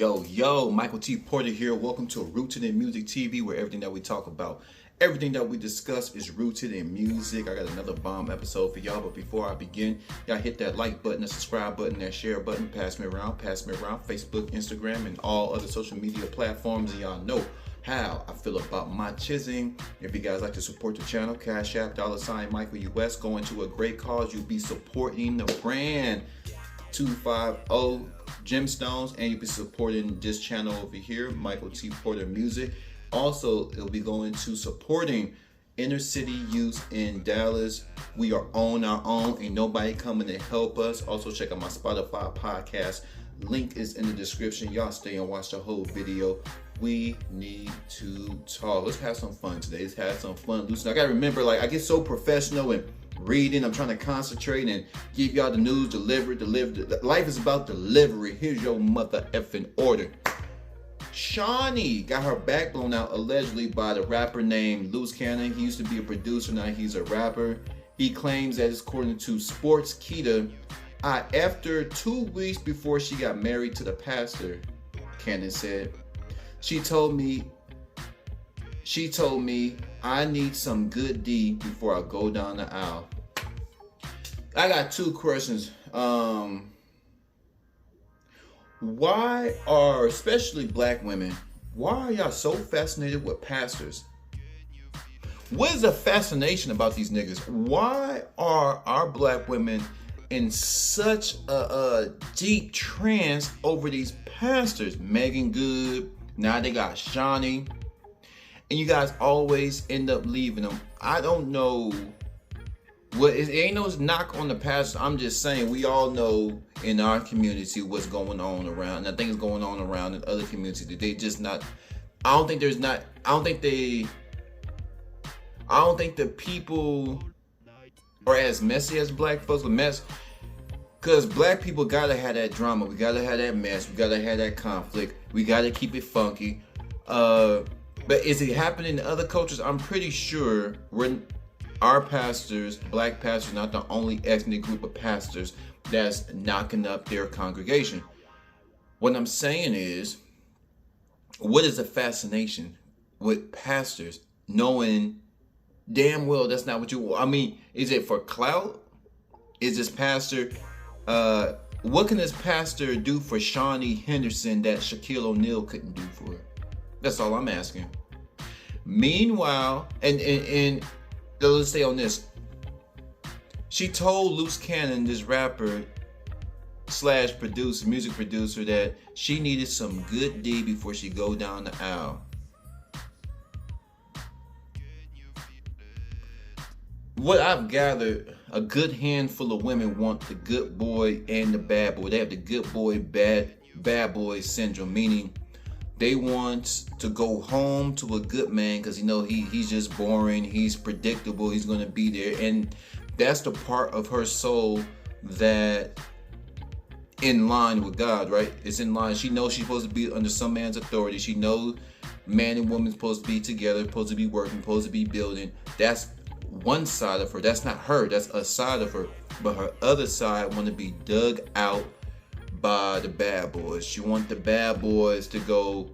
Yo, Michael T. Porter here. Welcome to Rooted in Music TV, where everything that we talk about, everything that we discuss is rooted in music. I got another bomb episode for y'all, but before I begin, y'all hit that like button, that subscribe button, that share button, pass me around, Facebook, Instagram, and all other social media platforms, and y'all know how I feel about my chiseling. If you guys like to support the channel, Cash App, $ Michael US, going to a great cause. You'll be supporting the brand 250 Gemstones, and you'll be supporting this channel over here, Michael T. Porter Music. Also, it'll be going to supporting inner city youth in Dallas. We are on our own, ain't nobody coming to help us. Also, check out my Spotify podcast. Link is in the description. Y'all stay and watch the whole video. We need to talk. Let's have some fun today. Let's have some fun. Loosen. I gotta remember, like, I get so professional and reading. I'm trying to concentrate and give y'all the news delivered. Life is about delivery. Here's your mother effing order. Shawnee got her back blown out allegedly by the rapper named Loose Cannon. He used to be a producer, now he's a rapper. He claims that, according to Sports Kita, after 2 weeks before she got married to the pastor, Cannon said, she told me I need some good D before I go down the aisle. I got two questions. Why are, especially black women, why are y'all so fascinated with pastors? What is the fascination about these niggas? Why are our black women in such a deep trance over these pastors? Megan Good, now they got Shawnee, and you guys always end up leaving them. I don't know what, it ain't no knock on the pastor. I'm just saying, we all know in our community what's going on around, and I think it's going on around in other communities. They just not, I don't think the people are as messy as black folks. Because black people gotta have that drama, we gotta have that mess, we gotta have that conflict, we gotta keep it funky. But is it happening in other cultures? I'm pretty sure our pastors, black pastors, not the only ethnic group of pastors that's knocking up their congregation. What I'm saying is, what is the fascination with pastors knowing damn well that's not what you want? I mean, is it for clout? Is this pastor, what can this pastor do for Shawnee Henderson that Shaquille O'Neal couldn't do for her? That's all I'm asking. Meanwhile, and let's stay on this. She told Loose Cannon, this rapper slash producer, music producer, that she needed some good D before she go down the aisle. What I've gathered, a good handful of women want the good boy and the bad boy. They have the good boy, bad boy syndrome, meaning they want to go home to a good man because, you know, he's just boring, he's predictable, he's going to be there. And that's the part of her soul that in line with God, right? It's in line. She knows she's supposed to be under some man's authority. She knows man and woman supposed to be together, supposed to be working, supposed to be building. That's one side of her. That's not her. That's a side of her. But her other side want to be dug out by the bad boys. She want the bad boys to go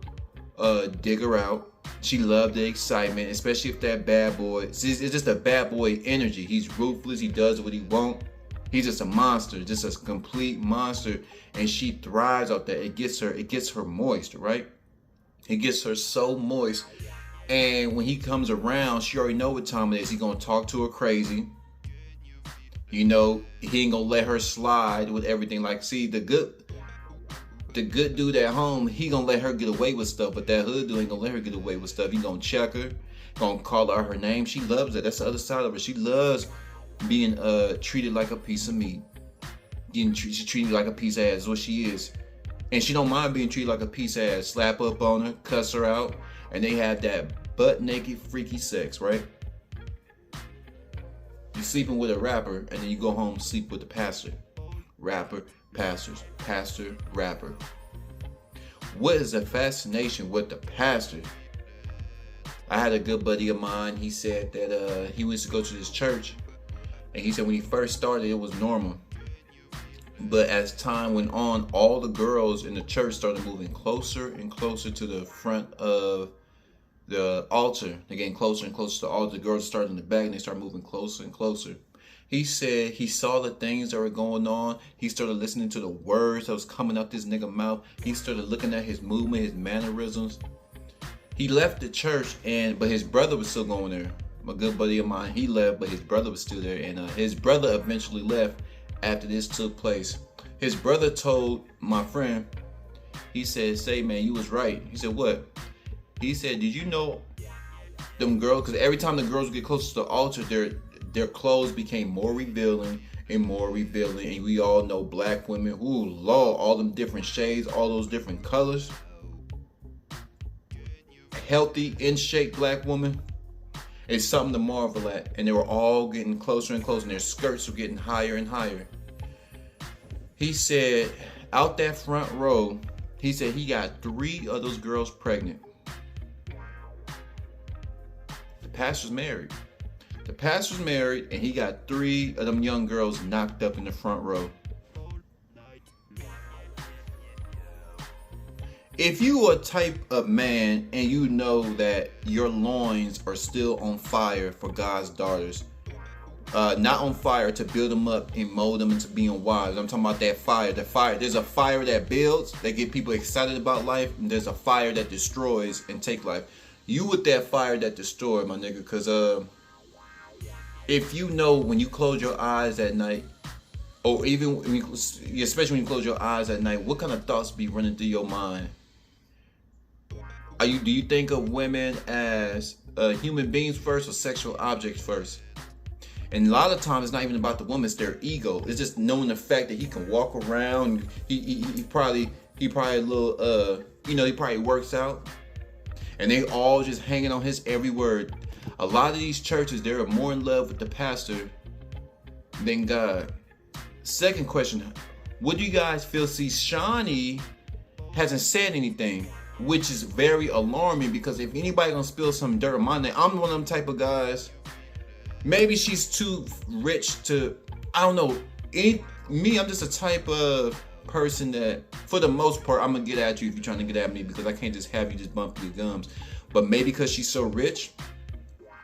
dig her out. She loved the excitement, especially if that bad boy, it's just a bad boy energy. He's ruthless. He does what he wants. He's just a monster, just a complete monster. And she thrives out that. It gets her moist, right? It gets her so moist. And when he comes around, she already know what time it is. He gonna talk to her crazy. You know, he ain't gonna let her slide with everything. Like, see, the good dude at home, he gonna let her get away with stuff, but that hood dude ain't gonna let her get away with stuff. He gonna check her, gonna call out her name. She loves it. That's the other side of her. She loves being treated like a piece of meat. She's treated like a piece of ass, is what she is. And she don't mind being treated like a piece of ass. Slap up on her, cuss her out, and they have that butt naked freaky sex, right? You're sleeping with a rapper, and then you go home and sleep with the pastor. Rapper, pastors, pastor, rapper. What is the fascination with the pastor? I had a good buddy of mine. He said that he used to go to this church, and he said when he first started, it was normal. But as time went on, all the girls in the church started moving closer and closer to the front of the altar. They're getting closer and closer to the altar. The girls started in the back and they started moving closer and closer. He said he saw the things that were going on. He started listening to the words that was coming out this nigga mouth. He started looking at his movement, his mannerisms. He left the church, but his brother was still going there. My good buddy of mine, he left, but his brother was still there. And his brother eventually left after this took place. His brother told my friend, he said, "Say, man, you was right." He said, "What?" He said, "Did you know them girls?" Because every time the girls would get closer to the altar, their clothes became more revealing and more revealing. And we all know black women, ooh, Lord, all them different shades, all those different colors. Healthy, in shape black woman. It's something to marvel at. And they were all getting closer and closer, and their skirts were getting higher and higher. He said, out that front row, he said he got 3 of those girls pregnant. The pastor's married. The pastor's married, and he got 3 of them young girls knocked up in the front row. If you are a type of man and you know that your loins are still on fire for God's daughters, not on fire to build them up and mold them into being wives. I'm talking about that fire. The fire. There's a fire that builds, that get people excited about life, and there's a fire that destroys and take life. You with that fire that destroy, my nigga, because if you know when you close your eyes at night, or even especially when you close your eyes at night, what kind of thoughts be running through your mind? Do you think of women as human beings first or sexual objects first? And a lot of times it's not even about the woman, it's their ego. It's just knowing the fact that he can walk around. He probably a little he probably works out. And they all just hanging on his every word. A lot of these churches, they're more in love with the pastor than God. Second question, what do you guys feel? See, Shawnee hasn't said anything, which is very alarming, because if anybody gonna spill some dirt on my name, I'm one of them type of guys. Maybe she's too rich to, I don't know. I'm just a type of person that, for the most part, I'm gonna get at you if you're trying to get at me, because I can't just have you just bump your gums. But maybe because she's so rich,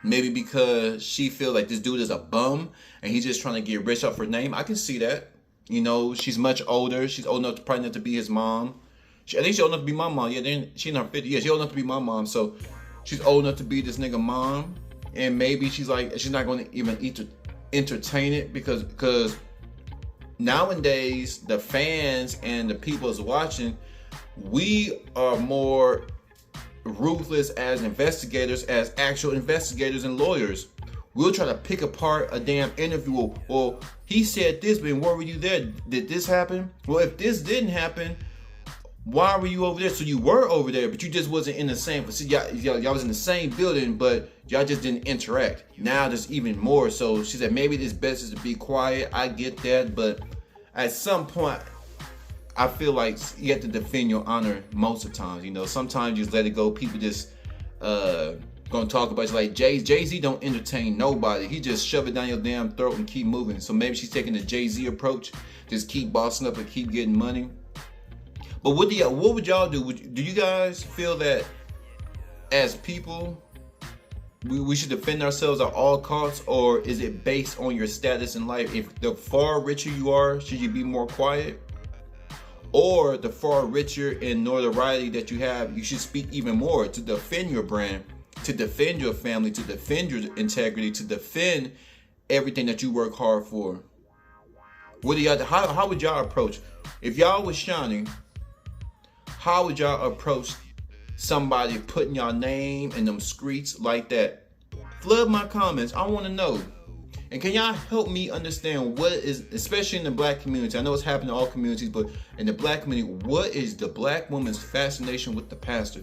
maybe because she feels like this dude is a bum and he's just trying to get rich off her name. I can see that. You know, she's much older. She's old enough to probably not to be his mom. I think she's old enough to be my mom. Yeah, then she's in her 50s. Yeah, she's old enough to be my mom. So she's old enough to be this nigga mom. And maybe she's not going to even entertain it because nowadays the fans and the people that's watching, we are more ruthless as investigators, as actual investigators and lawyers. We'll try to pick apart a damn interview. Well, he said this, but where were you there? Did this happen? Well, if this didn't happen, why were you over there? So you were over there, but you just wasn't in the same facility. Y'all was in the same building, but y'all just didn't interact. Now there's even more. So she said maybe this best is to be quiet. I get that, but at some point, I feel like you have to defend your honor most of the times. You know, sometimes you just let it go. People just gonna talk about it. Like Jay-Z don't entertain nobody. He just shove it down your damn throat and keep moving. So maybe she's taking the Jay-Z approach. Just keep bossing up and keep getting money. But what would y'all do? Do you guys feel that as people, we should defend ourselves at all costs, or is it based on your status in life? If the far richer you are, should you be more quiet? Or the far richer and notoriety that you have, you should speak even more to defend your brand, to defend your family, to defend your integrity, to defend everything that you work hard for. How would y'all approach? If y'all was shining, how would y'all approach somebody putting y'all name in them streets like that? Flood my comments. I want to know. And can y'all help me understand what is, especially in the black community? I know it's happening in all communities, but in the black community, what is the black woman's fascination with the pastor?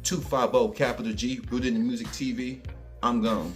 250 capital G, Rooted in Music TV. I'm gone.